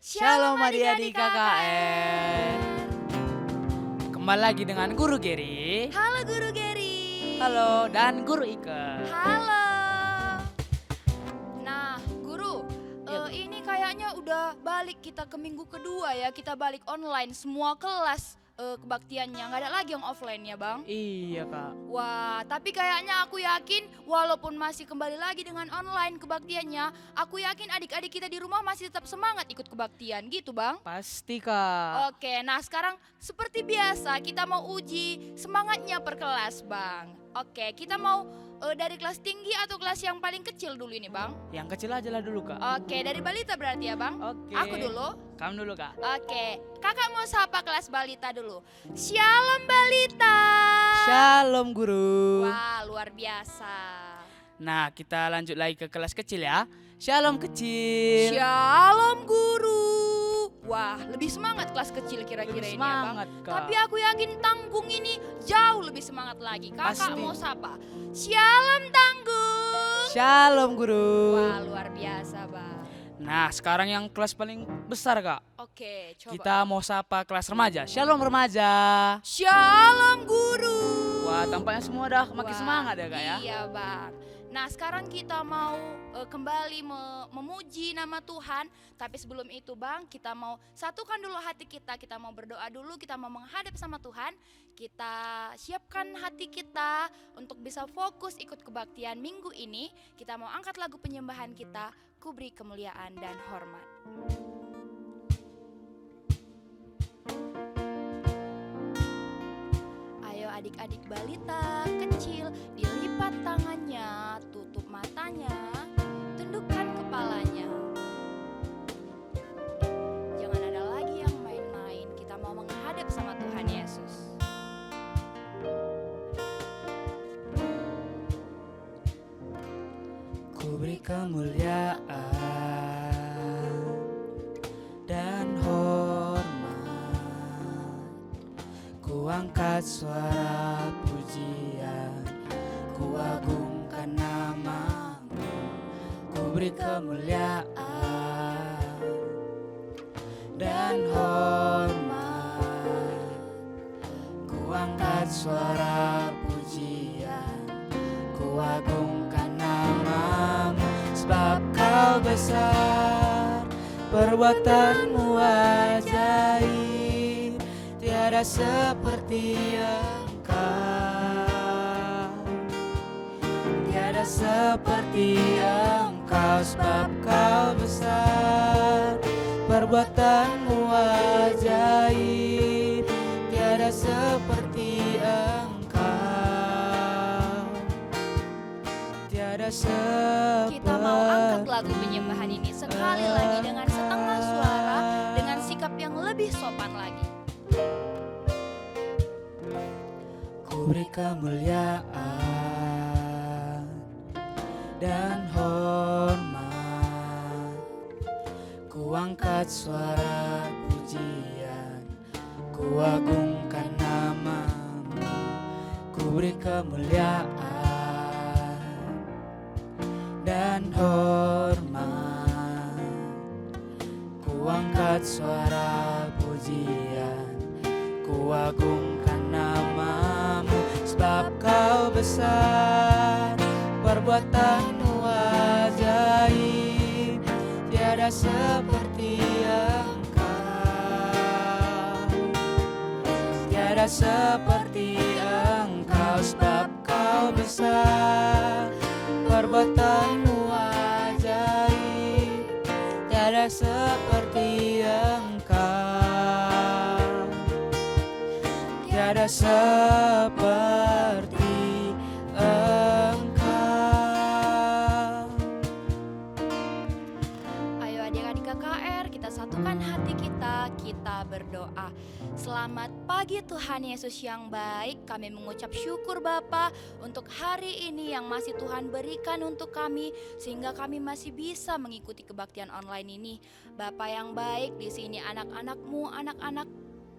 Shalom adik-adik KKN. Kembali lagi dengan Guru Geri. Halo Guru Geri. Halo, dan Guru Ike. Halo. Nah, Guru, Iya, Guru. ini kayaknya udah balik kita ke minggu kedua ya. Kita balik online semua kelas kebaktiannya. Nggak ada lagi yang offline ya, Bang. Iya, Kak. Wah, tapi kayaknya aku yakin walaupun masih kembali lagi dengan online kebaktiannya, aku yakin adik-adik kita di rumah masih tetap semangat ikut kebaktian gitu, Bang. Pasti, Kak. Oke, nah sekarang seperti biasa kita mau uji semangatnya per kelas, Bang. Oke, kita mau dari kelas tinggi atau kelas yang paling kecil dulu ini, Bang? Yang kecil aja lah dulu, Kak. Oke, dari balita berarti ya, Bang? Oke. Aku dulu. Kamu dulu, Kak. Oke, kakak mau sapa kelas balita dulu. Shalom balita. Shalom, Guru. Wah, luar biasa. Nah, kita lanjut lagi ke kelas kecil ya. Shalom kecil. Shalom guru. Wah, lebih semangat kelas kecil kira-kira Lebih ini ya, Bang. semangat, Kak. Tapi aku yakin Tanggung ini jauh lebih semangat lagi. Kakak Pasti. mau sapa. Shalom Tanggung. Shalom, Guru. Wah, luar biasa, Bang. Nah, sekarang yang kelas paling besar, Kak. Oke, coba. Kita mau sapa kelas remaja. Shalom remaja. Shalom guru. Wah, tampaknya semua udah makin Wah, semangat ya, Kak ya. Iya, Bang. Nah, sekarang kita mau kembali memuji nama Tuhan. Tapi sebelum itu, Bang, kita mau satukan dulu hati kita. Kita mau berdoa dulu, kita mau menghadap sama Tuhan. Kita siapkan hati kita untuk bisa fokus ikut kebaktian minggu ini. Kita mau angkat lagu penyembahan kita, Ku Beri Kemuliaan dan Hormat. Ayo adik-adik balita kecil, dilipat tangannya, tutup matanya, tundukkan kepalanya. Jangan ada lagi yang main-main, kita mau menghadap sama Tuhan Yesus. Ku beri kemuliaan dan hormat. Ku angkat suara pujian, ku agungkan namamu. Ku beri kemuliaan dan hormat. Ku angkat suara pujian, ku agungkan namamu. Sebab kau besar, perbuatanmu ajaib, tiada seperti Engkau, tiada seperti Engkau. Sebab kau besar, perbuatanmu ajaib, tiada seperti Engkau, tiada seperti. Kita mau angkat lagu penyembahan ini sekali lagi dengan setengah suara, dengan sikap yang lebih sopan lagi. Ku beri kemuliaan dan hormat. Ku angkat suara pujian, ku agungkan namamu. Ku beri kemuliaan dan hormat. Ku angkat suara pujian, ku agungkan namamu. Sebab kau besar, perbuatanmu ajaib, tiada seperti Engkau, tiada seperti Engkau. Sebab kau besar, perbuatanmu ajaib, tiada seperti Engkau, tiada seperti Engkau. Ayo adik-adik KKR, kita satukan hati kita berdoa. Selamat pagi Tuhan Yesus yang baik. Kami mengucap syukur Bapa untuk hari ini yang masih Tuhan berikan untuk kami, sehingga kami masih bisa mengikuti kebaktian online ini. Bapa yang baik, di sini anak-anakmu, anak-anak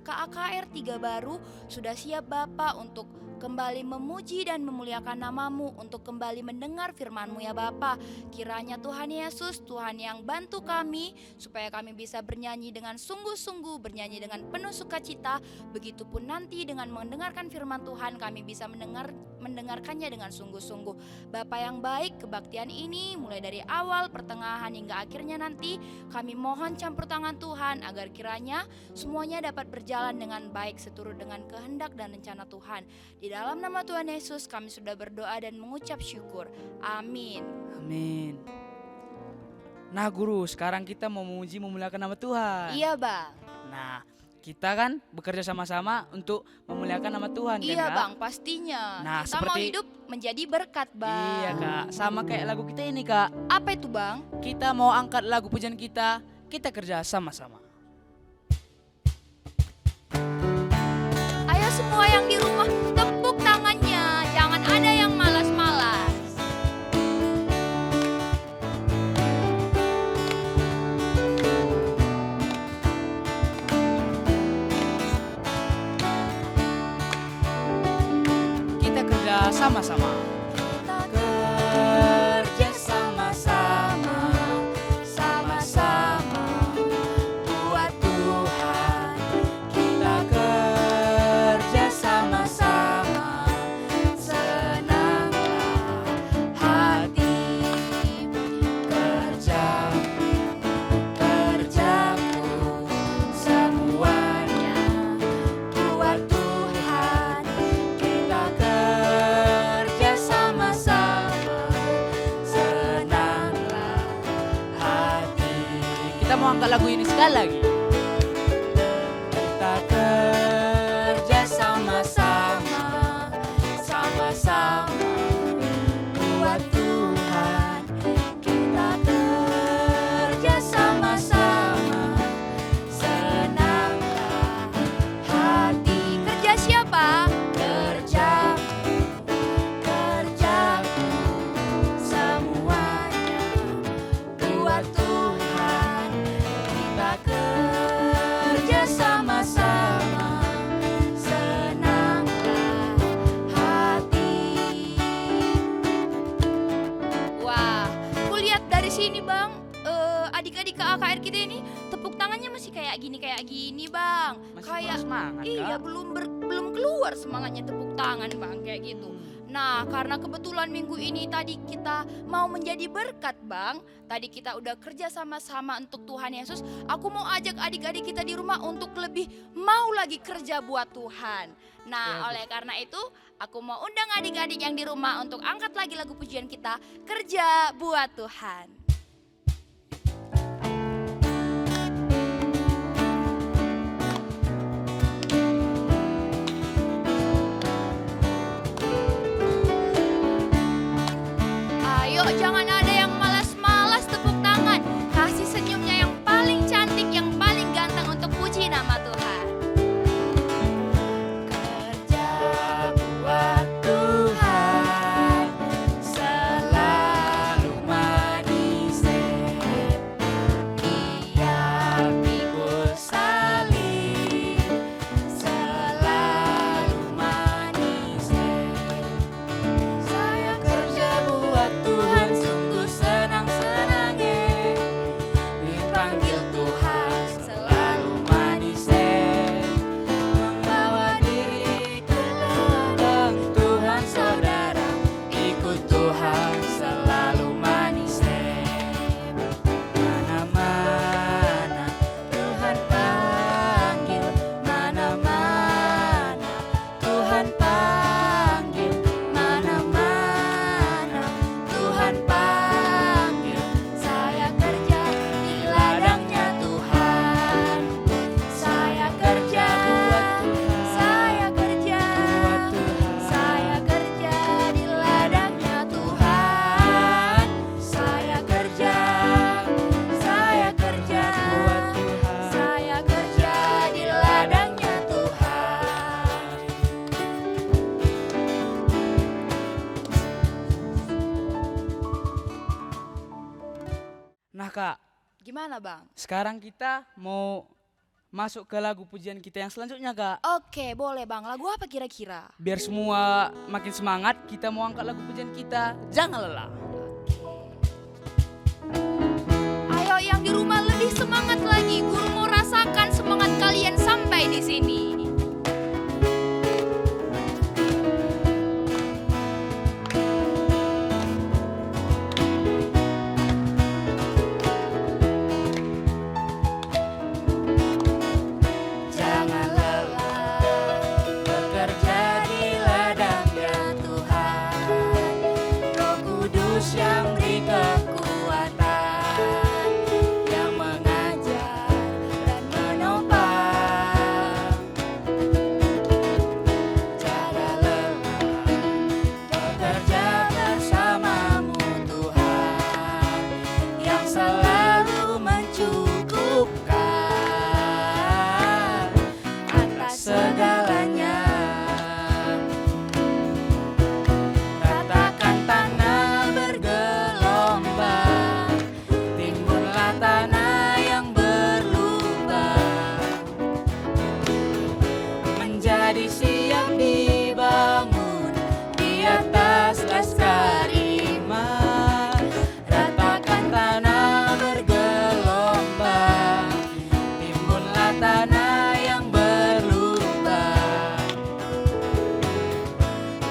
KAKR 3 baru sudah siap Bapa untuk kembali memuji dan memuliakan nama-Mu, untuk kembali mendengar firman-Mu ya Bapa. Kiranya Tuhan Yesus, Tuhan yang bantu kami supaya kami bisa bernyanyi dengan sungguh-sungguh, bernyanyi dengan penuh sukacita. Begitupun nanti dengan mendengarkan firman Tuhan kami bisa mendengarkannya dengan sungguh-sungguh. Bapa yang baik, kebaktian ini mulai dari awal, pertengahan hingga akhirnya nanti kami mohon campur tangan Tuhan agar kiranya semuanya dapat berjalan dengan baik seturut dengan kehendak dan rencana Tuhan. Di dalam nama Tuhan Yesus kami sudah berdoa dan mengucap syukur. Amin. Amin. Nah guru, sekarang kita mau memuji memuliakan nama Tuhan. Iya Bang. Nah, kita kan bekerja sama-sama untuk memuliakan nama Tuhan Iya kan Kak? Bang, pastinya. Nah, Kita mau hidup menjadi berkat Bang. Iya Kak, sama kayak lagu kita ini Kak. Apa itu Bang? Kita mau angkat lagu pujian kita kerja sama-sama. Ayo semua yang di rumah tepuk tangannya, jangan ada yang malas-malas. Kita kerja sama-sama. Kita kerja sama-sama, sama-sama buat Tuhan. Kita Kerja sama-sama, senanglah hati. Kerjaku semuanya buat Tuhan. Kita kerja sama-sama, senanglah hati. Kita mau angkat lagu ini sekali lagi. Kita kerja sama-sama, sama-sama buat Tuhan. Kita kerja sama-sama, senanglah hati. Kerja siapa? Kerjaku semuanya buat Tuhan. Kita kerja sama-sama, senanglah hati. Wah, kulihat dari sini Bang, adik-adik KKR kita ini tepuk tangannya masih kayak gini Bang. Masih Kayak semangat iya Kak. belum keluar semangatnya tepuk tangan Bang kayak gitu. Nah, karena kebetulan minggu ini tadi kita mau menjadi berkat Bang. Tadi kita udah kerja sama-sama untuk Tuhan Yesus. Aku mau ajak adik-adik kita di rumah untuk lebih mau lagi kerja buat Tuhan. Nah, Ya, oleh karena itu aku mau undang adik-adik yang di rumah untuk angkat lagi lagu pujian kita, Kerja Buat Tuhan. Ayo jangan ada yang malas-malas tepuk tangan. Kasih senyumnya yang paling cantik, yang paling ganteng untuk puji nama Tuhan. Kerja buat Tuhan selalu manis. Dia pikul salib selalu manis. Saya kerja buat Tuhan, sungguh senang-senangnya. Dipanggil Tuhan selalu manis. Membawa diri ke ladang Tuhan, saudara. Ikut Tuhan selalu manis. Mana-mana Tuhan panggil, mana-mana Tuhan panggil, mana-mana Tuhan panggil. Saya kerja di ladangnya Tuhan. Saya kerja buat Tuhan. Saya kerja buat Tuhan. Saya kerja di ladangnya Tuhan. Saya kerja buat Tuhan. Saya kerja di ladangnya Tuhan. Nah Kak, Gimana Bang? sekarang kita mau masuk ke lagu pujian kita yang selanjutnya Kak. Oke, boleh Bang. Lagu apa kira-kira? Biar semua makin semangat, kita mau angkat lagu pujian kita. Jangan lelah. Ayo yang di rumah lebih semangat lagi. Guru mau rasakan semangat kalian sampai di sini. Jangan lelah bekerja di ladangnya Tuhan. Roh Kudus yang beri kekuatan, yang mengajar dan menopang. Jangan lelah bekerja bersamamu Tuhan, yang selalu mencukupkan atas segalanya. Ratakan tanah bergelombang, timbunlah tanah yang berlubang, menjadi siap dibangun di atas laskar iman. Ratakan tanah bergelombang, timbunlah tanah yang berlubang,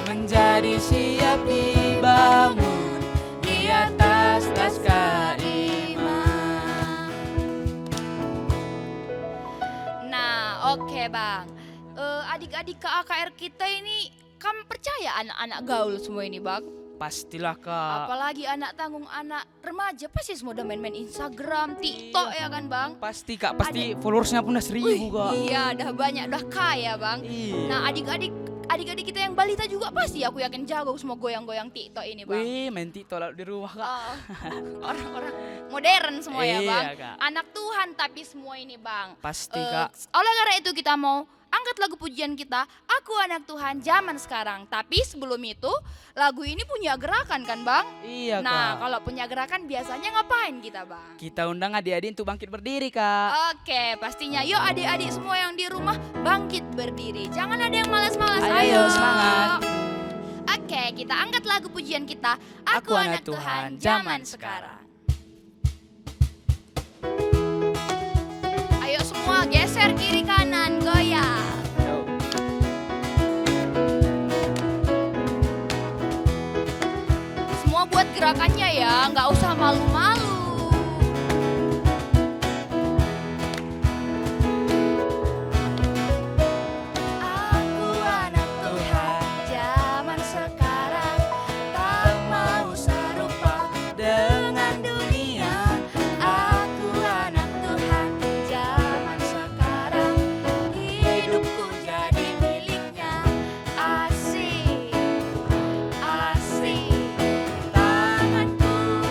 menjadi siap dibangun di atas laskar iman. Nah, oke Bang. Adik-adik KAKR kita ini kan percaya anak-anak gaul semua ini Bang. Pastilah Kak. Apalagi anak tanggung, anak remaja pasti semua udah main-main Instagram, TikTok ya kan Bang. Pasti Kak, pasti followersnya pun udah 1000 Kak. Iya, udah banyak, udah kaya Bang. Iya. Nah, adik-adik kita yang balita juga pasti aku yakin jago semua goyang-goyang TikTok ini Bang. Wih, main TikTok lah di rumah Kak. Oh, orang-orang modern semua ya Iya, Bang. Kak. Anak Tuhan tapi semua ini Bang. Pasti Kak. Oleh karena itu kita mau angkat lagu pujian kita, Aku Anak Tuhan Zaman Sekarang. Tapi sebelum itu, lagu ini punya gerakan kan Bang? Iya Nah, Kak. kalau punya gerakan biasanya ngapain kita Bang? Kita undang adik-adik untuk bangkit berdiri Kak. Oke, pastinya. Yuk adik-adik semua yang di rumah bangkit berdiri. Jangan ada yang malas-malas. Ayo, semangat. Oke, kita angkat lagu pujian kita, Aku Anak Tuhan Zaman Sekarang. Ayo semua geser kiri kanan, goyang. Semua buat gerakannya ya, nggak usah malu-malu. Aku anak Tuhan zaman sekarang, tak mau serupa dengan dunia. Aku anak Tuhan zaman sekarang, hidupku jadi miliknya. Asik, asik, tanganku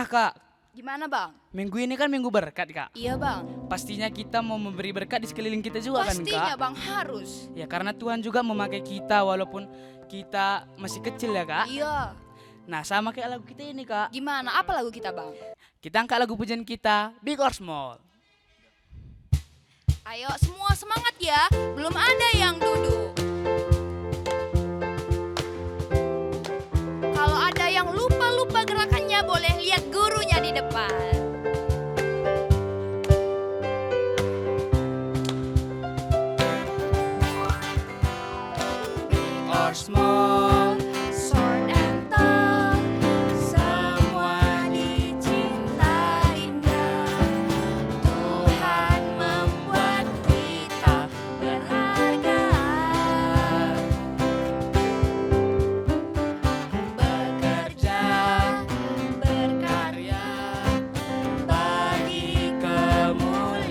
Nah Kak, Gimana bang? minggu ini kan minggu berkat Kak. Iya bang. Pastinya kita mau memberi berkat di sekeliling kita juga kan Pastinya Kak. bang, harus. Ya karena Tuhan juga memakai kita walaupun kita masih kecil ya Kak. Iya. Nah sama kayak lagu kita ini Kak. Gimana? Apa lagu kita bang? Kita angkat lagu pujian kita, Big or Small. Ayo semua semangat ya. Belum ada yang duduk. Kalau ada yang lupa-lupa gerakannya, boleh lihat gurunya di depan. Big or small, Short and tall, semua dicintainya. Tuhan membuat kita berharga. Bekerja, berkarya, bagi kemuliaannya.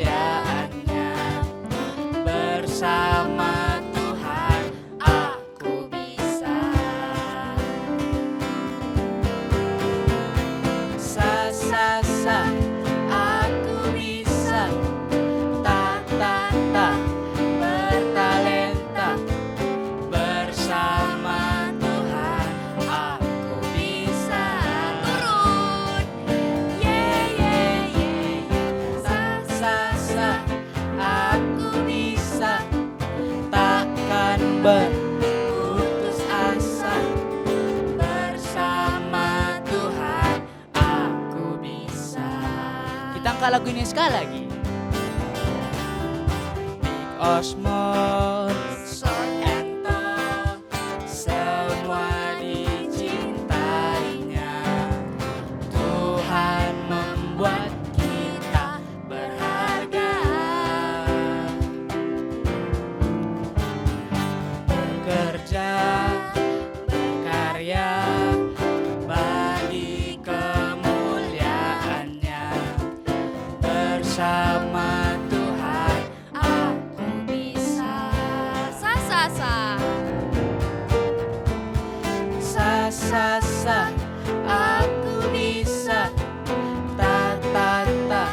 Bersama Tuhan aku bisa. sa sa sa, aku bisa. Ta ta ta, bertalenta. Bersama Tuhan aku bisa. Turun, ye ye ye ye. Sa sa sa, aku bisa. Takkan berputus asa. Bersama Tuhan aku bisa. Kita angkat lagu ini sekali lagi. Big or small, short and tall, semua dicintainya. Tuhan membuat kita berharga. Bekerja, berkarya, bagi kemuliaannya. Bersama Tuhan Aku bisa. Sa sa sa. sa sa sa, aku bisa. Ta ta ta,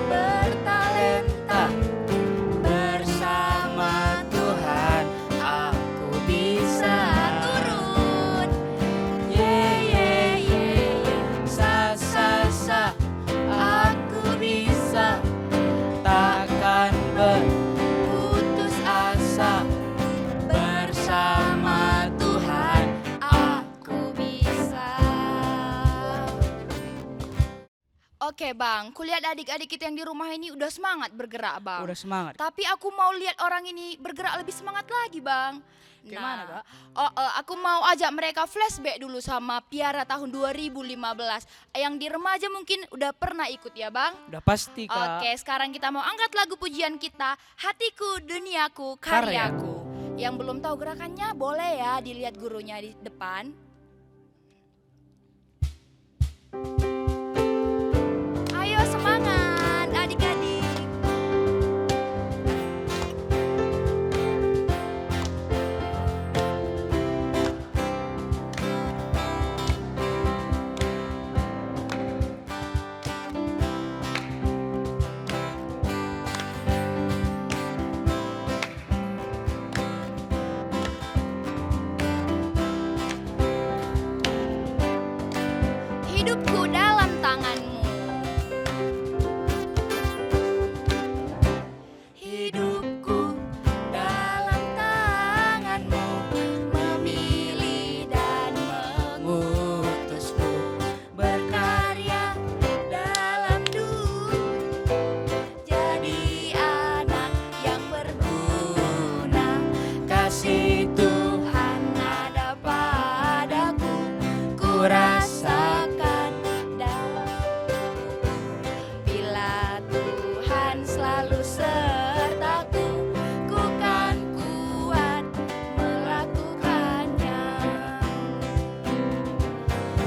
bertalenta. Bersama Tuhan aku bisa. Turun, Ye ye ye ye, sa sa sa, aku bisa. Takkan berputus asa. Bersama Tuhan aku bisa. Oke bang, kulihat adik-adik kita yang di rumah ini udah semangat bergerak bang. udah semangat. Tapi aku mau lihat orang ini bergerak lebih semangat lagi bang. Gimana, Kak? Aku mau ajak mereka flashback dulu sama Piara tahun 2015. Yang di remaja mungkin udah pernah ikut ya bang. Udah pasti Kak. Oke, sekarang kita mau angkat lagu pujian kita, Hatiku, Duniaku, Karyaku. Yang belum tahu gerakannya boleh ya dilihat gurunya di depan. Ayo semangat adik-adik. Hidupku dalam tanganmu. Hidupku dalam tanganmu, memilih dan mengutusku. Berkarya dalam dunia, jadi anak yang berguna. Kasih Tuhan ada padaku, ku rasakan dalam bila Tuhan selalu sertaku, ku kan kuat melakukannya.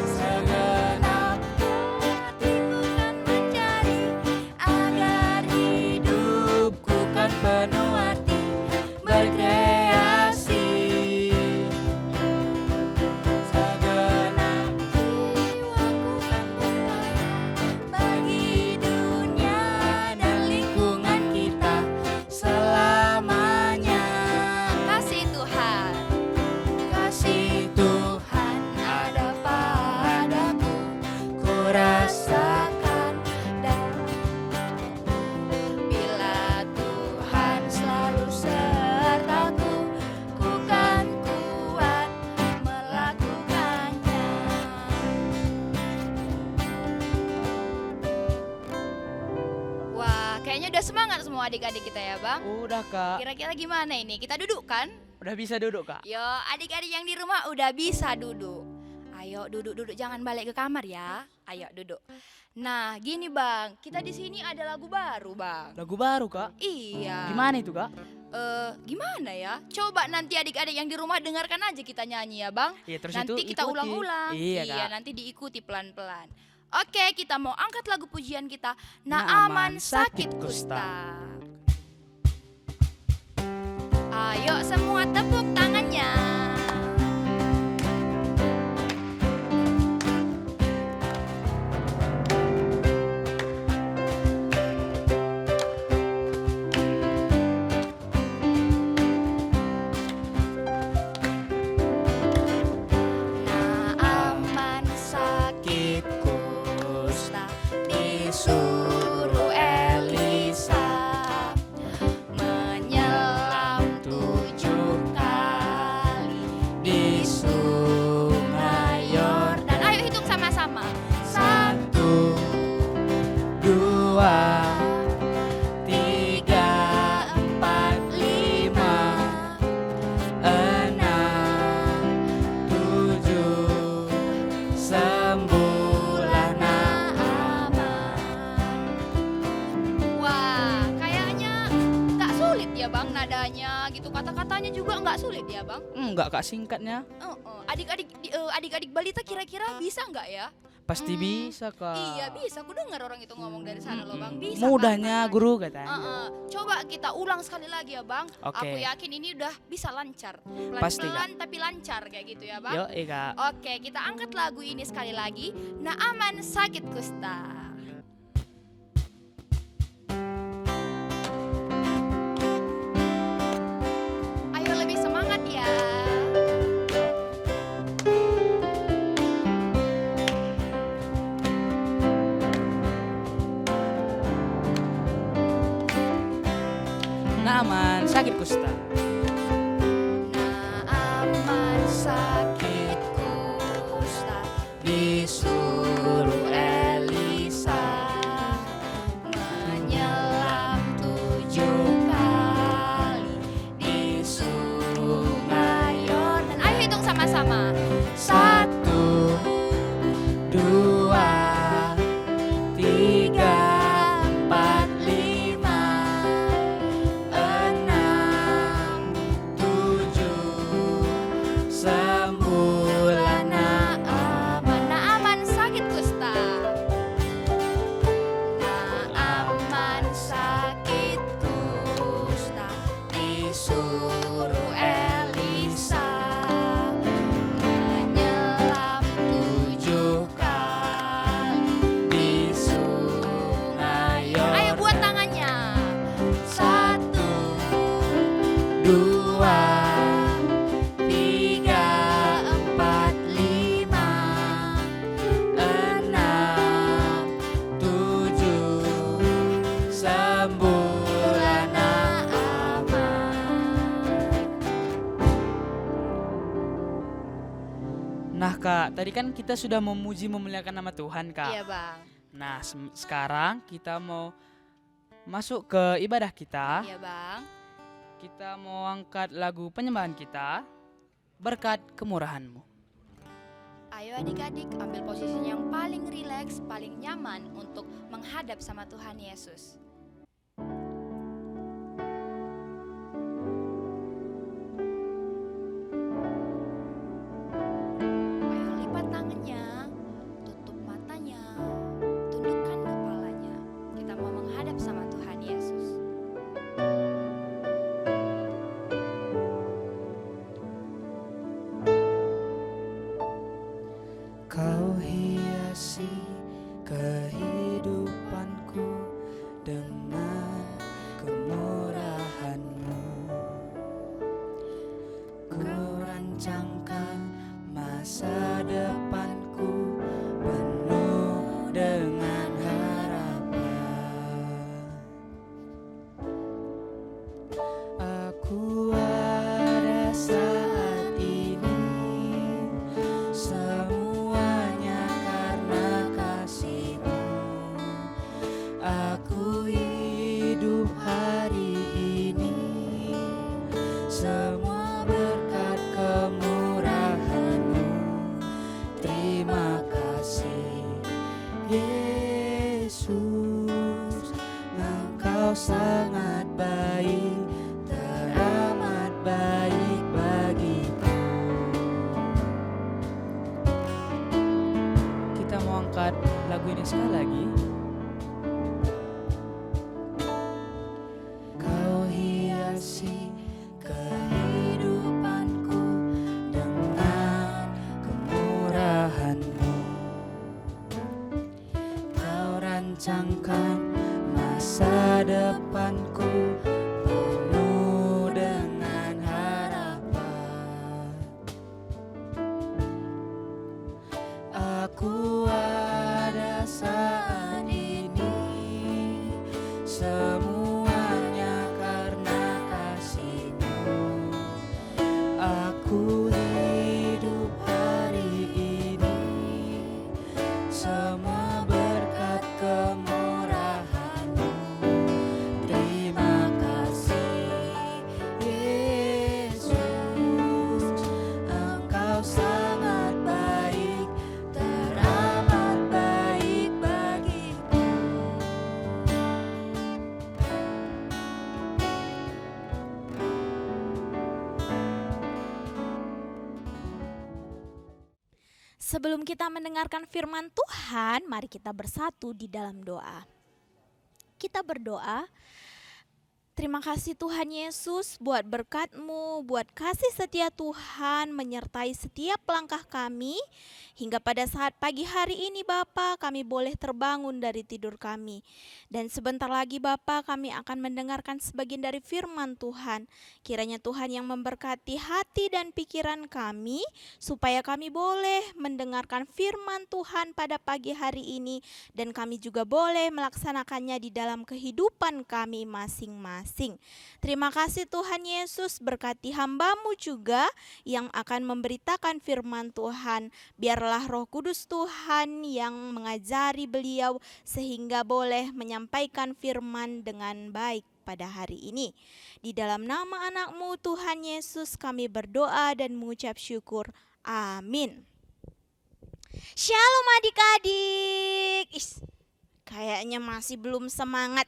segenap Hatiku kan mencari agar hidupku kan penuh arti, berkreasi. Segenap Kayaknya udah semangat semua adik-adik kita ya Bang. Udah Kak. Kira-kira gimana ini? Kita duduk kan? Udah bisa duduk Kak? Yo, adik-adik yang di rumah udah bisa duduk. Ayo duduk-duduk, jangan balik ke kamar ya. Ayo duduk. Nah, gini Bang, kita di sini ada lagu baru Bang. Lagu baru Kak? Iya. Gimana itu Kak? Gimana ya? Coba nanti adik-adik yang di rumah dengarkan aja kita nyanyi ya Bang. Iya, terus Nanti itu kita ikuti. ulang-ulang. Iya Kak. Nanti diikuti pelan-pelan. Oke, kita mau angkat lagu pujian kita. Naaman Naaman sakit sakit kusta. Ayo semua tepuk tangannya. Naaman sakit kusta, disuruh Elisa menyelam 7 kali di sungai Yordan. Ayo hitung sama-sama. 1, 2, 3, 4, 5, 6, 7, sembuhlah Naaman. Wah, kayaknya nggak sulit ya Bang nadanya gitu. Kata-katanya juga nggak sulit ya Bang. Enggak Kak, singkatnya. Adik-adik balita kira-kira bisa nggak ya? Pasti bisa Kak. Iya bisa, aku dengar orang itu ngomong dari sana loh Bang. Bisa Mudahnya kan? guru katanya. Coba kita ulang sekali lagi ya Bang. Oke. Aku yakin ini udah bisa lancar. Pasti, Pelan-pelan tapi lancar kayak gitu ya Bang. Yo, Kak. Oke, kita angkat lagu ini sekali lagi. Naaman sakit kusta. Ayo lebih semangat ya. Naaman sakit kusta. Naaman sakit kusta, Disuruh Elisa menyelam 7 kali di sungai Yordan. Ayo hitung sama-sama. 1, 2, 3, 4, 5, 6, 7, sembuhlah Naaman. Naaman sakit kusta. Naaman sakit kusta, disuruh Elisa menyelam 7 kali di sungai Yordan. Ayo buat tangannya. 1, 2, 3, 4, 5, 6, 7, sembuhlah Naaman. Nah Kak, tadi kan kita sudah memuji memuliakan nama Tuhan Kak. Iya Bang. Nah sekarang kita mau masuk ke ibadah kita. Iya Bang. Kita mau angkat lagu penyembahan kita, Berkat Kemurahan-Mu. Ayo adik-adik ambil posisi yang paling rileks, paling nyaman untuk menghadap sama Tuhan Yesus. Ayo lipat tangannya, tutup matanya, tundukkan kepalanya. Kita mau menghadap sama Tuhan Yesus. Kau hiasi kehidupanku dengan kemurahan-Mu. Kau rancangkan masa depanku penuh dengan harapan. Aku ada saat ini, semuanya karena kasih-Mu. Sekali lagi. Kau hiasi kehidupanku dengan kemurahan-Mu. Kau rancangkan masa depanku penuh dengan harapan. Aku ada saat ini, semuanya karena kasih-Mu. Aku hidup hari ini, semua berkat kemurahan-Mu. Terima kasih Yesus, Engkau sangat baik, teramat baik bagiku. Sebelum kita mendengarkan firman Tuhan, mari kita bersatu di dalam doa. Kita berdoa, terima kasih Tuhan Yesus buat berkat-Mu, buat kasih setia Tuhan menyertai setiap langkah kami. Hingga pada saat pagi hari ini Bapa, kami boleh terbangun dari tidur kami. Dan sebentar lagi Bapa, kami akan mendengarkan sebagian dari firman Tuhan. Kiranya Tuhan yang memberkati hati dan pikiran kami, supaya kami boleh mendengarkan firman Tuhan pada pagi hari ini. Dan kami juga boleh melaksanakannya di dalam kehidupan kami masing-masing. Terima kasih Tuhan Yesus, berkati hamba-Mu juga yang akan memberitakan firman Tuhan. Biarlah Roh Kudus Tuhan yang mengajari beliau sehingga boleh menyampaikan firman dengan baik pada hari ini. Di dalam nama anak-Mu Tuhan Yesus kami berdoa dan mengucap syukur. Amin. Shalom adik-adik. Kayaknya masih belum semangat.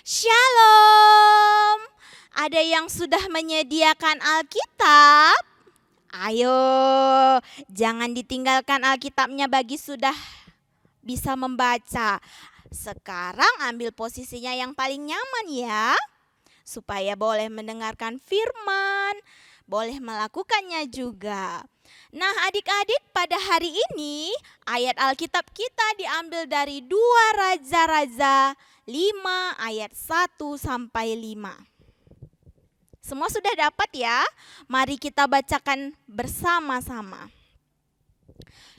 Shalom. Ada yang sudah menyediakan Alkitab? Ayo, jangan ditinggalkan Alkitabnya bagi sudah bisa membaca. Sekarang ambil posisinya yang paling nyaman ya, supaya boleh mendengarkan firman, boleh melakukannya juga. Nah adik-adik, pada hari ini ayat Alkitab kita diambil dari 2 Raja-Raja 5 ayat 1 sampai 5. Semua sudah dapat ya? Mari kita bacakan bersama-sama.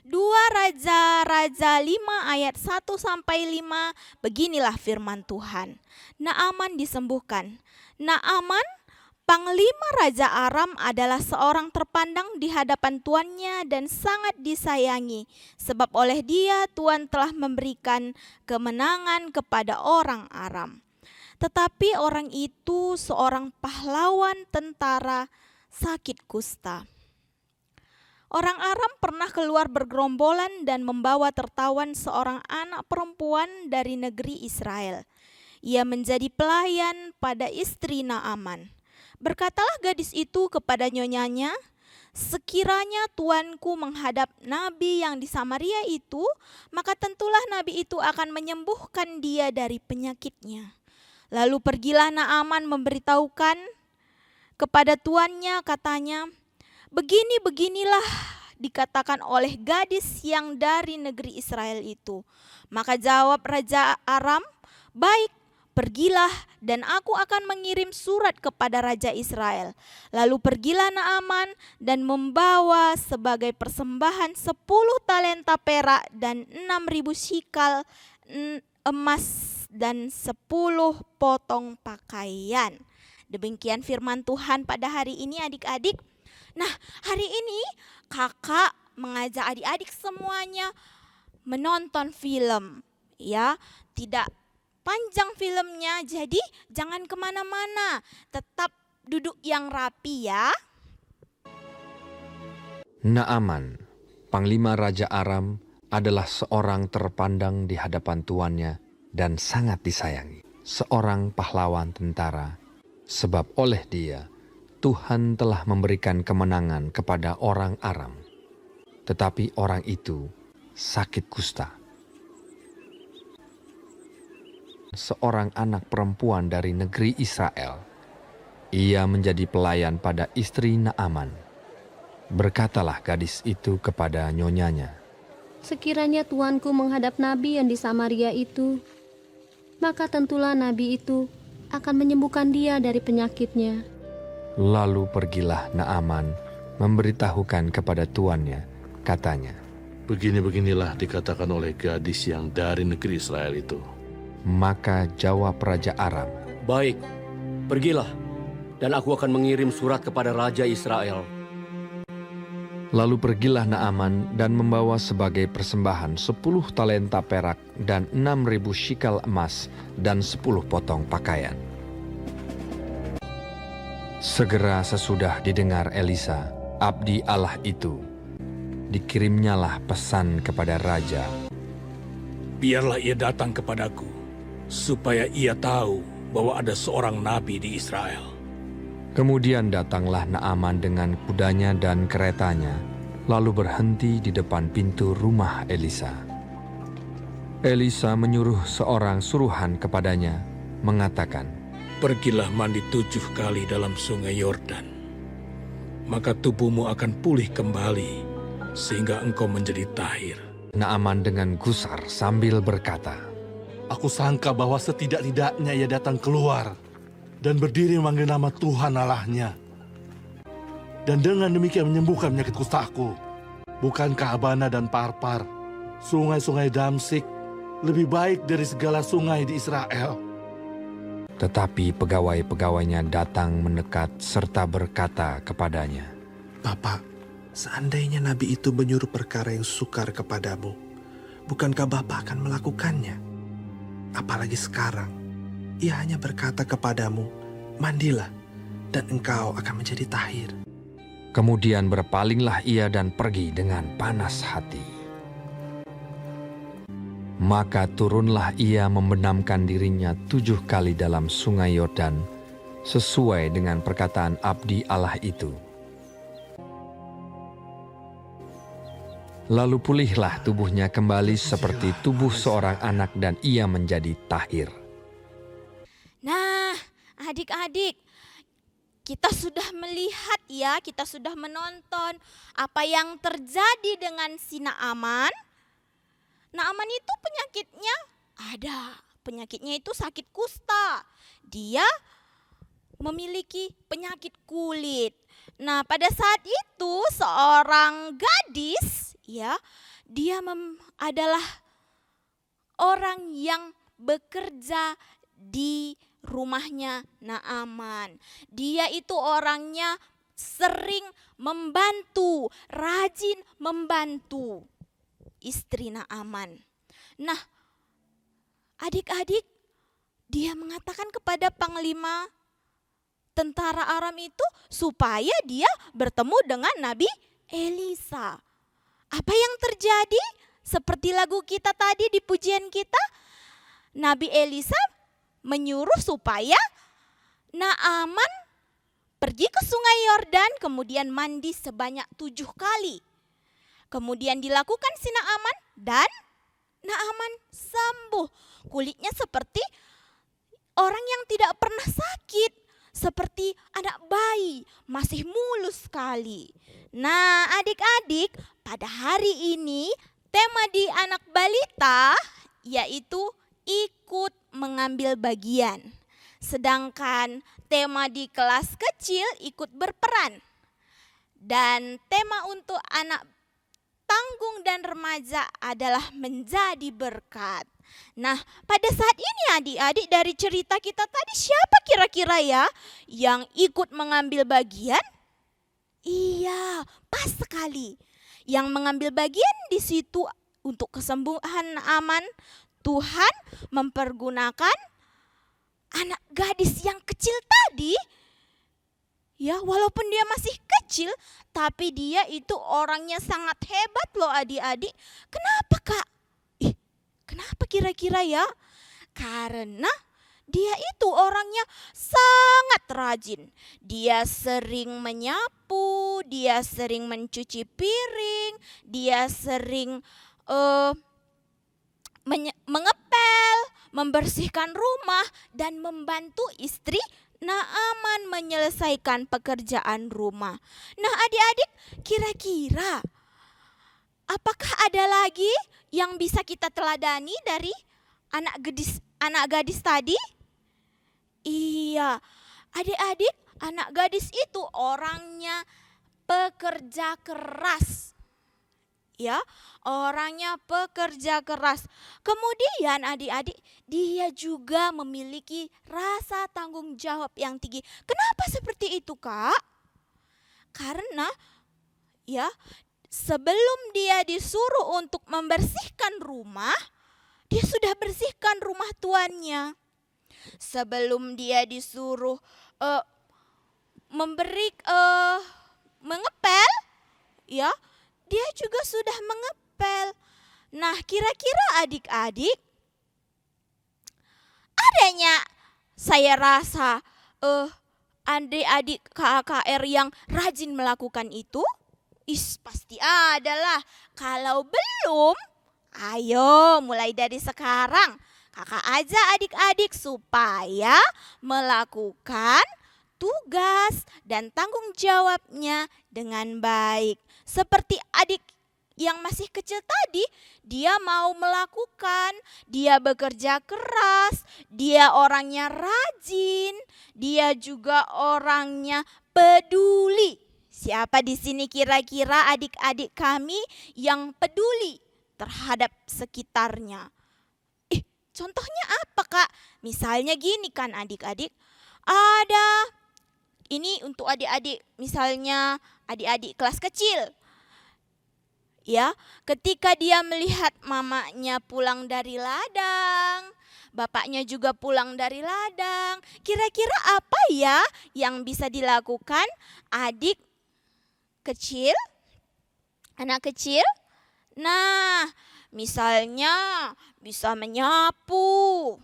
2 Raja-Raja 5 ayat 1 sampai 5, beginilah firman Tuhan. Naaman disembuhkan. Naaman, panglima Raja Aram, adalah seorang terpandang di hadapan tuannya dan sangat disayangi, sebab oleh dia Tuhan telah memberikan kemenangan kepada orang Aram. Tetapi orang itu seorang pahlawan tentara sakit kusta. Orang Aram pernah keluar bergerombolan dan membawa tertawan seorang anak perempuan dari negeri Israel. Ia menjadi pelayan pada istri Naaman. Berkatalah gadis itu kepada nyonyanya, sekiranya tuanku menghadap nabi yang di Samaria itu, maka tentulah nabi itu akan menyembuhkan dia dari penyakitnya. Lalu pergilah Naaman memberitahukan kepada tuannya, katanya, begini-beginilah dikatakan oleh gadis yang dari negeri Israel itu. Maka jawab Raja Aram, baik, pergilah dan aku akan mengirim surat kepada Raja Israel. Lalu pergilah Naaman dan membawa sebagai persembahan 10 talenta perak dan 6.000 shikal emas dan 10 potong pakaian. Demikian firman Tuhan pada hari ini adik-adik. Nah, hari ini kakak mengajak adik-adik semuanya menonton film. Ya, tidak panjang filmnya, jadi jangan kemana-mana. Tetap duduk yang rapi ya. Naaman, panglima Raja Aram, adalah seorang terpandang di hadapan tuannya dan sangat disayangi, seorang pahlawan tentara, sebab oleh dia Tuhan telah memberikan kemenangan kepada orang Aram. Tetapi orang itu sakit kusta. seorang anak perempuan dari negeri Israel. Ia menjadi pelayan pada istri Naaman. Berkatalah gadis itu kepada nyonyanya, Sekiranya tuanku menghadap nabi yang di Samaria itu, maka tentulah nabi itu akan menyembuhkan dia dari penyakitnya. Lalu pergilah Naaman memberitahukan kepada tuannya, katanya, Begini-beginilah dikatakan oleh gadis yang dari negeri Israel itu. maka jawab Raja Aram, Baik, pergilah, dan aku akan mengirim surat kepada Raja Israel. Lalu pergilah Naaman dan membawa sebagai persembahan 10 talenta perak dan 6.000 shikal emas dan 10 potong pakaian. Segera sesudah didengar Elisa, abdi Allah itu, dikirimnyalah pesan kepada raja. Biarlah ia datang kepadaku, supaya ia tahu bahwa ada seorang nabi di Israel. Kemudian datanglah Naaman dengan kudanya dan keretanya, lalu berhenti di depan pintu rumah Elisa. Elisa menyuruh seorang suruhan kepadanya, mengatakan, Pergilah mandi 7 kali dalam sungai Yordan. Maka tubuhmu akan pulih kembali, sehingga engkau menjadi tahir. Naaman dengan gusar sambil berkata, Aku sangka bahwa setidak-tidaknya ia datang keluar dan berdiri memanggil nama Tuhan Allahnya. Dan dengan demikian menyembuhkan penyakit kustaku. Bukankah Abana dan Parpar, sungai-sungai Damsik, lebih baik dari segala sungai di Israel? Tetapi pegawai-pegawainya datang mendekat serta berkata kepadanya, Bapak, seandainya nabi itu menyuruh perkara yang sukar kepadamu, bukankah Bapak akan melakukannya? Apalagi sekarang, ia hanya berkata kepadamu, mandilah, dan engkau akan menjadi tahir. Kemudian berpalinglah ia dan pergi dengan panas hati. Maka turunlah ia membenamkan dirinya 7 kali dalam sungai Yordan, sesuai dengan perkataan abdi Allah itu. Lalu pulihlah tubuhnya kembali seperti tubuh seorang anak dan ia menjadi tahir. Nah, adik-adik, kita sudah melihat ya, kita sudah menonton apa yang terjadi dengan si Naaman. Naaman itu penyakitnya ada. Penyakitnya itu sakit kusta. Dia memiliki penyakit kulit. Nah, pada saat itu seorang gadis, ya, dia adalah orang yang bekerja di rumahnya Naaman. Dia itu orangnya sering membantu, rajin membantu istri Naaman. Nah, adik-adik, dia mengatakan kepada panglima tentara Aram itu supaya dia bertemu dengan Nabi Elisa. Apa yang terjadi? Seperti lagu kita tadi di pujian kita, Nabi Elisa menyuruh supaya Naaman pergi ke sungai Yordan, kemudian mandi sebanyak 7 kali. Kemudian dilakukan si Naaman dan Naaman sembuh. Kulitnya seperti orang yang tidak pernah sakit, seperti anak bayi, masih mulus sekali. Nah, adik-adik, pada hari ini tema di anak balita yaitu ikut mengambil bagian. Sedangkan tema di kelas kecil ikut berperan. Dan tema untuk anak tanggung dan remaja adalah menjadi berkat. Nah, pada saat ini adik-adik dari cerita kita tadi siapa kira-kira ya yang ikut mengambil bagian? Iya, pas sekali. Yang mengambil bagian di situ untuk kesembuhan Naaman, Tuhan mempergunakan anak gadis yang kecil tadi. Ya, walaupun dia masih kecil, tapi dia itu orangnya sangat hebat loh adik-adik. Kenapa Kak? Kenapa kira-kira ya? Karena dia itu orangnya sangat rajin. Dia sering menyapu, dia sering mencuci piring, dia sering mengepel, membersihkan rumah dan membantu istri Naaman menyelesaikan pekerjaan rumah. Nah, adik-adik, kira-kira apakah ada lagi yang bisa kita teladani dari anak gadis tadi? Iya, adik-adik, anak gadis itu orangnya pekerja keras. Ya, orangnya pekerja keras. Kemudian adik-adik, dia juga memiliki rasa tanggung jawab yang tinggi. Kenapa seperti itu, Kak? Karena ya, sebelum dia disuruh untuk membersihkan rumah, dia sudah bersihkan rumah tuannya. Sebelum dia disuruh mengepel, ya, dia juga sudah mengepel. Nah, kira-kira adik-adik, adanya saya rasa adik-adik KKR yang rajin melakukan itu? Pasti adalah. Kalau belum, ayo mulai dari sekarang kakak aja adik-adik supaya melakukan tugas dan tanggung jawabnya dengan baik. Seperti adik yang masih kecil tadi, dia mau melakukan, dia bekerja keras, dia orangnya rajin, dia juga orangnya peduli. Siapa di sini kira-kira adik-adik kami yang peduli terhadap sekitarnya? Contohnya apa, Kak? Misalnya gini kan adik-adik, ini untuk adik-adik, misalnya adik-adik kelas kecil. Ya, ketika dia melihat mamanya pulang dari ladang, bapaknya juga pulang dari ladang, kira-kira apa ya yang bisa dilakukan adik kecil, anak kecil? Nah, misalnya bisa menyapu,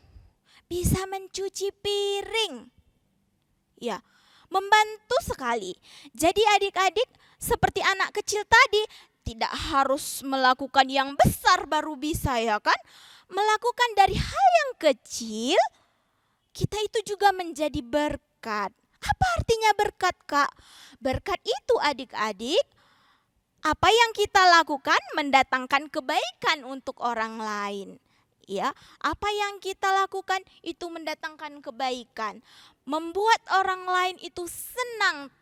bisa mencuci piring. Ya, membantu sekali. Jadi adik-adik seperti anak kecil tadi, tidak harus melakukan yang besar baru bisa, ya kan? Melakukan dari hal yang kecil, kita itu juga menjadi berkat. Apa artinya berkat, Kak? Berkat itu adik-adik, apa yang kita lakukan mendatangkan kebaikan untuk orang lain. Ya, apa yang kita lakukan itu mendatangkan kebaikan, membuat orang lain itu senang.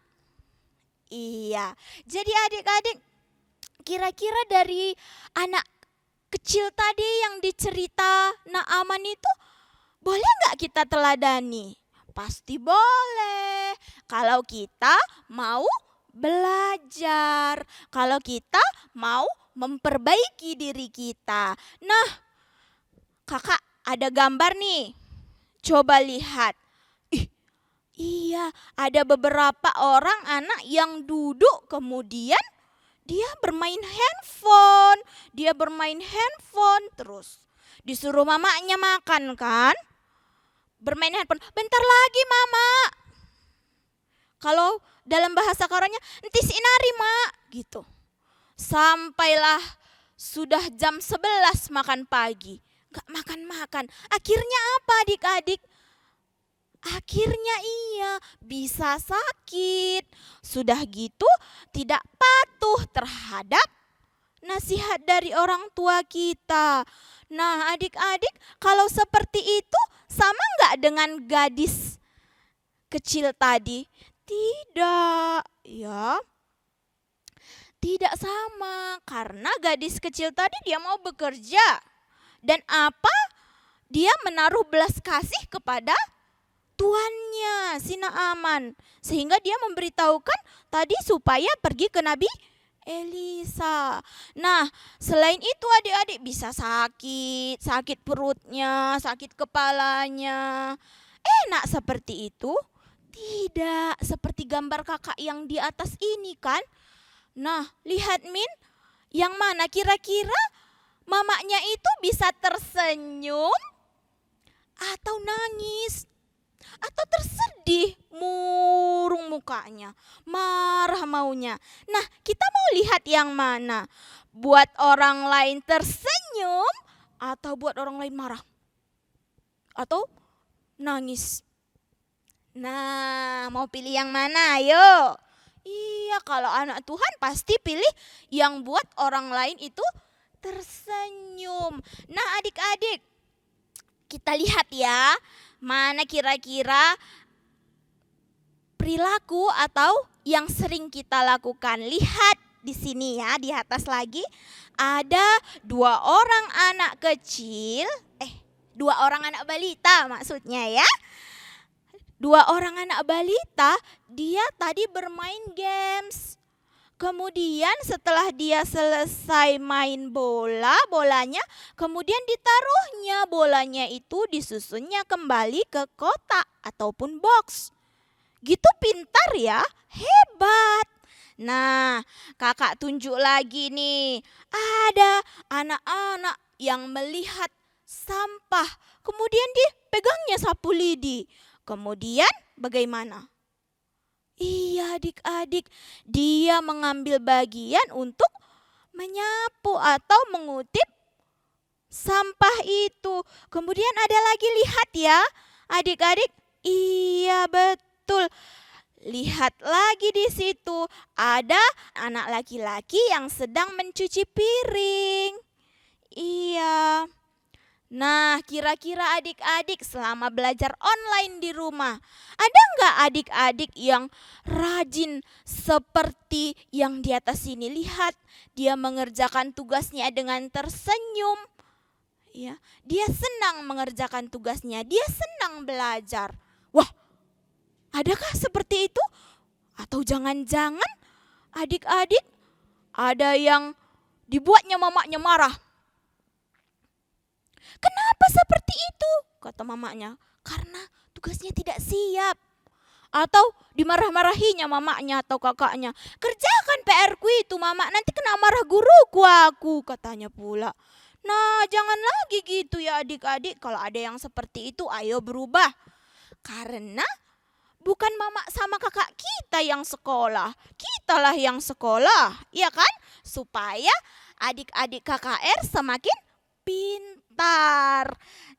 Iya, jadi adik-adik, kira-kira dari anak kecil tadi yang dicerita Naaman itu, boleh nggak kita teladani? Pasti boleh, kalau kita mau belajar, kalau kita mau memperbaiki diri kita. Nah, kakak ada gambar nih, coba lihat. Iya, ada beberapa orang anak yang duduk kemudian dia bermain handphone terus. Disuruh mamanya makan kan, bermain handphone. Bentar lagi mama. Kalau dalam bahasa Koreanya, entis inari mak, gitu. Sampailah sudah jam 11 makan pagi, gak makan-makan. Akhirnya apa adik-adik? Akhirnya iya, bisa sakit. Sudah gitu tidak patuh terhadap nasihat dari orang tua kita. Nah adik-adik, kalau seperti itu sama nggak dengan gadis kecil tadi? Tidak, ya. Tidak sama, karena gadis kecil tadi dia mau bekerja. Dan apa? Dia menaruh belas kasih kepada tuannya, si Naaman. Sehingga dia memberitahukan tadi supaya pergi ke Nabi Elisa. Nah, selain itu adik-adik bisa sakit perutnya, sakit kepalanya. Enak seperti itu? Tidak, seperti gambar kakak yang di atas ini kan. Nah, lihat Min, yang mana kira-kira mamanya itu bisa tersenyum atau nangis? Atau tersedih, murung mukanya, marah maunya. Nah, kita mau lihat yang mana? Buat orang lain tersenyum atau buat orang lain marah? atau nangis? Nah, mau pilih yang mana? Ayo. Iya, kalau anak Tuhan pasti pilih yang buat orang lain itu tersenyum. Nah, adik-adik, kita lihat ya, mana kira-kira perilaku atau yang sering kita lakukan. Lihat di sini ya, di atas lagi ada 2 orang anak kecil, 2 orang anak balita maksudnya ya. 2 orang anak balita, dia tadi bermain games. Kemudian setelah dia selesai main bolanya kemudian ditaruhnya bolanya itu, disusunnya kembali ke kotak ataupun box. Gitu pintar ya, hebat. Nah, kakak tunjuk lagi nih, ada anak-anak yang melihat sampah, kemudian dipegangnya sapu lidi. Kemudian bagaimana? Iya adik-adik, dia mengambil bagian untuk menyapu atau mengutip sampah itu. Kemudian ada lagi, lihat ya adik-adik, iya betul. Lihat lagi di situ, ada anak laki-laki yang sedang mencuci piring. Iya. Nah, kira-kira adik-adik selama belajar online di rumah, ada nggak adik-adik yang rajin seperti yang di atas sini? Lihat, dia mengerjakan tugasnya dengan tersenyum. Ya, dia senang mengerjakan tugasnya, dia senang belajar. Wah, adakah seperti itu? Atau jangan-jangan adik-adik ada yang dibuatnya mamanya marah? Kenapa seperti itu? Kata mamanya, karena tugasnya tidak siap. Atau dimarah-marahinya mamanya atau kakaknya. Kerjakan PR-ku itu mama, nanti kena marah guruku aku, katanya pula. Nah, jangan lagi gitu ya adik-adik. Kalau ada yang seperti itu, ayo berubah. Karena bukan mama sama kakak kita yang sekolah, kitalah yang sekolah, iya kan? Supaya adik-adik KKR semakin pintar.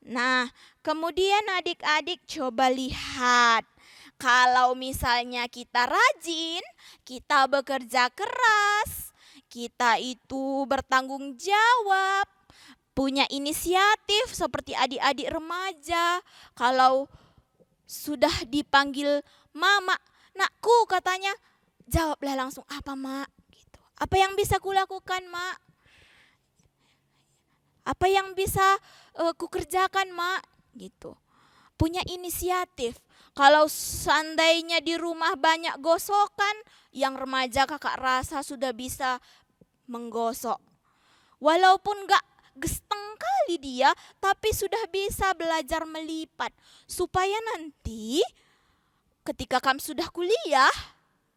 Nah, kemudian adik-adik coba lihat. Kalau misalnya kita rajin, kita bekerja keras, kita itu bertanggung jawab, punya inisiatif seperti adik-adik remaja. Kalau sudah dipanggil mama, nakku katanya, jawablah langsung, apa mak? Gitu. Apa yang bisa kulakukan mak? Apa yang bisa kukerjakan mak? Gitu. Punya inisiatif. Kalau seandainya di rumah banyak gosokan, yang remaja kakak rasa sudah bisa menggosok. Walaupun gak gesteng kali dia, tapi sudah bisa belajar melipat. Supaya nanti ketika kamu sudah kuliah,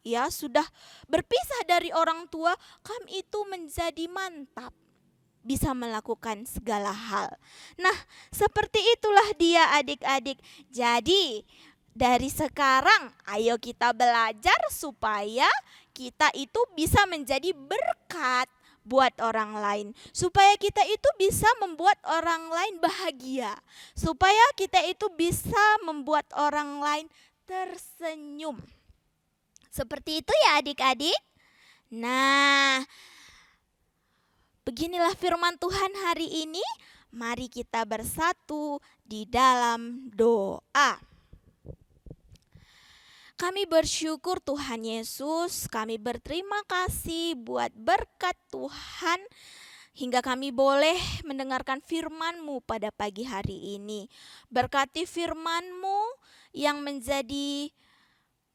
ya sudah berpisah dari orang tua, kamu itu menjadi mantap. Bisa melakukan segala hal. Nah, seperti itulah dia adik-adik. Jadi, dari sekarang ayo kita belajar supaya kita itu bisa menjadi berkat buat orang lain. Supaya kita itu bisa membuat orang lain bahagia. Supaya kita itu bisa membuat orang lain tersenyum. Seperti itu ya adik-adik. Nah, beginilah firman Tuhan hari ini. Mari kita bersatu di dalam doa. Kami bersyukur Tuhan Yesus, kami berterima kasih buat berkat Tuhan hingga kami boleh mendengarkan firman-Mu pada pagi hari ini. Berkati firman-Mu yang menjadi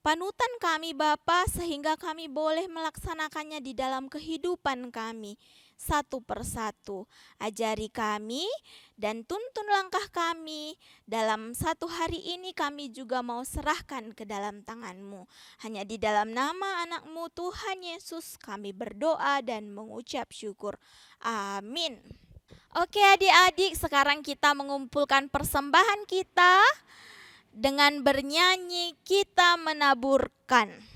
panutan kami Bapa sehingga kami boleh melaksanakannya di dalam kehidupan kami. Satu persatu, ajari kami dan tuntun langkah kami. Dalam satu hari ini kami juga mau serahkan ke dalam tangan-Mu. Hanya di dalam nama anak-Mu Tuhan Yesus kami berdoa dan mengucap syukur. Amin. Oke adik-adik, sekarang kita mengumpulkan persembahan kita. Dengan bernyanyi kita menaburkan.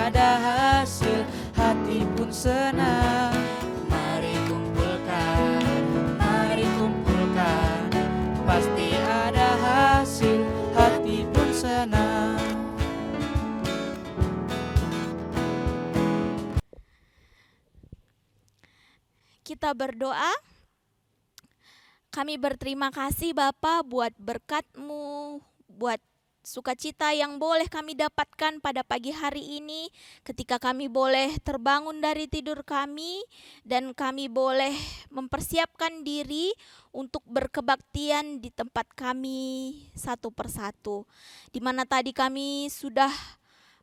ada hasil, hati pun senang. Mari kumpulkan, pasti ada hasil, hati pun senang. Kita berdoa. Kami berterima kasih Bapa buat berkat-Mu, buat sukacita yang boleh kami dapatkan pada pagi hari ini ketika kami boleh terbangun dari tidur kami dan kami boleh mempersiapkan diri untuk berkebaktian di tempat kami satu persatu. Di mana tadi kami sudah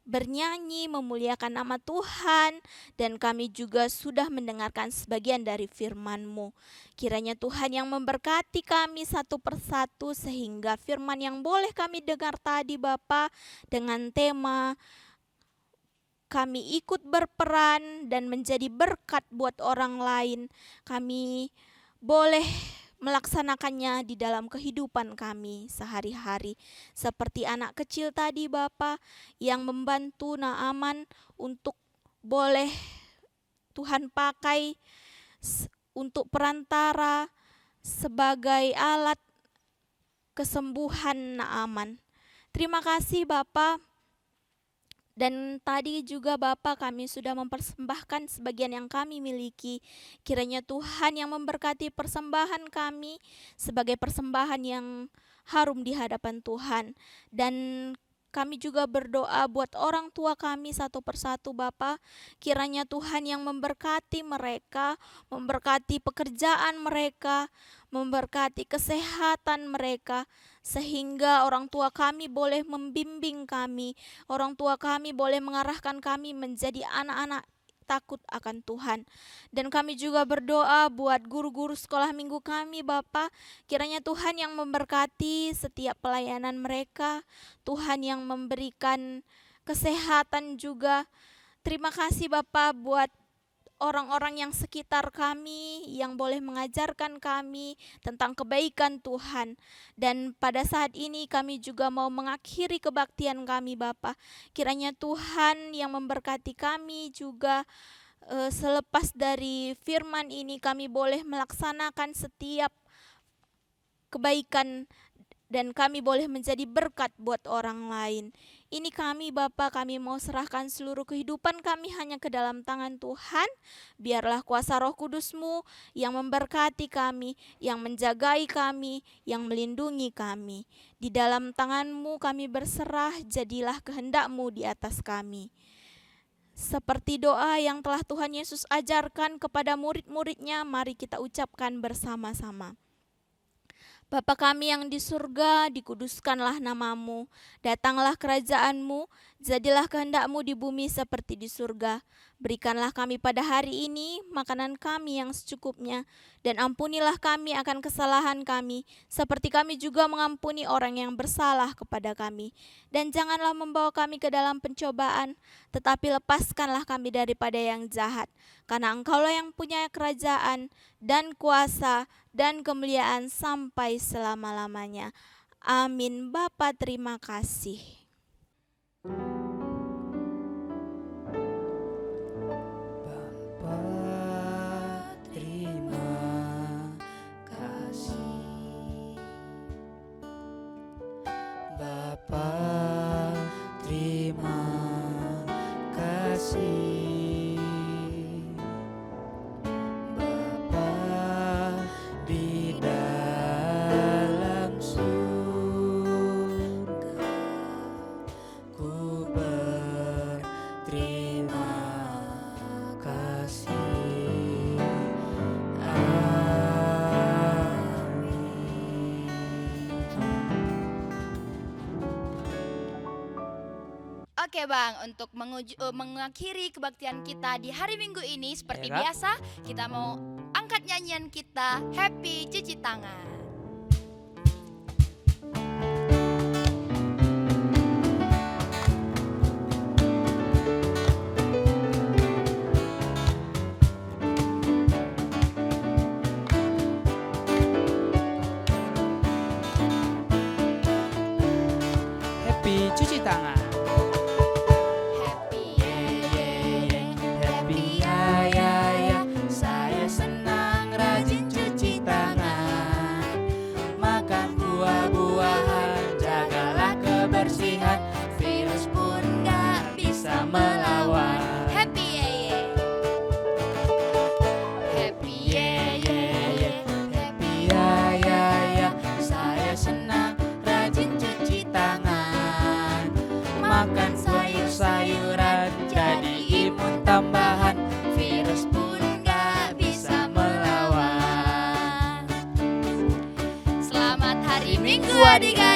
bernyanyi memuliakan nama Tuhan dan kami juga sudah mendengarkan sebagian dari firman-Mu. Kiranya Tuhan yang memberkati kami satu persatu sehingga firman yang boleh kami dengar tadi Bapa dengan tema kami ikut berperan dan menjadi berkat buat orang lain, kami boleh melaksanakannya di dalam kehidupan kami sehari-hari. Seperti anak kecil tadi Bapa yang membantu Naaman untuk boleh Tuhan pakai untuk perantara sebagai alat kesembuhan Naaman. Terima kasih Bapa. Dan tadi juga Bapa kami sudah mempersembahkan sebagian yang kami miliki. Kiranya Tuhan yang memberkati persembahan kami sebagai persembahan yang harum di hadapan Tuhan. Dan kami juga berdoa buat orang tua kami satu persatu Bapa. Kiranya Tuhan yang memberkati mereka, memberkati pekerjaan mereka, memberkati kesehatan mereka, sehingga orang tua kami boleh membimbing kami, orang tua kami boleh mengarahkan kami menjadi anak-anak takut akan Tuhan. Dan kami juga berdoa buat guru-guru sekolah minggu kami Bapa, kiranya Tuhan yang memberkati setiap pelayanan mereka, Tuhan yang memberikan kesehatan juga. Terima kasih Bapa buat orang-orang yang sekitar kami yang boleh mengajarkan kami tentang kebaikan Tuhan. Dan pada saat ini kami juga mau mengakhiri kebaktian kami Bapa. Kiranya Tuhan yang memberkati kami juga selepas dari firman ini kami boleh melaksanakan setiap kebaikan dan kami boleh menjadi berkat buat orang lain. Ini kami Bapa, kami mau serahkan seluruh kehidupan kami hanya ke dalam tangan Tuhan. Biarlah kuasa Roh Kudus-Mu yang memberkati kami, yang menjagai kami, yang melindungi kami. Di dalam tangan-Mu kami berserah, jadilah kehendak-Mu di atas kami. Seperti doa yang telah Tuhan Yesus ajarkan kepada murid-murid-Nya, mari kita ucapkan bersama-sama. Bapa kami yang di surga, dikuduskanlah nama-Mu, datanglah kerajaan-Mu, jadilah kehendak-Mu di bumi seperti di surga. Berikanlah kami pada hari ini makanan kami yang secukupnya, dan ampunilah kami akan kesalahan kami, seperti kami juga mengampuni orang yang bersalah kepada kami. Dan janganlah membawa kami ke dalam pencobaan, tetapi lepaskanlah kami daripada yang jahat. Karena Engkaulah yang punya kerajaan dan kuasa dan kemuliaan sampai selama-lamanya. Amin. Bapa, terima kasih. Bapa, terima kasih. Bapa di dalam surga, ku berterima kasih. Oke Bang, untuk mengakhiri kebaktian kita di hari Minggu ini seperti Era. biasa, kita mau angkat nyanyian kita Happy Cuci Tangan. Happy cuci tangan. Happy bisa melawan. Happy ye ye. Happy ye ye ye. Happy Ya ya ya, saya senang rajin cuci tangan, makan sayur-sayuran jadi imun tambahan, virus pun gak bisa melawan. Selamat hari Minggu adik-adik.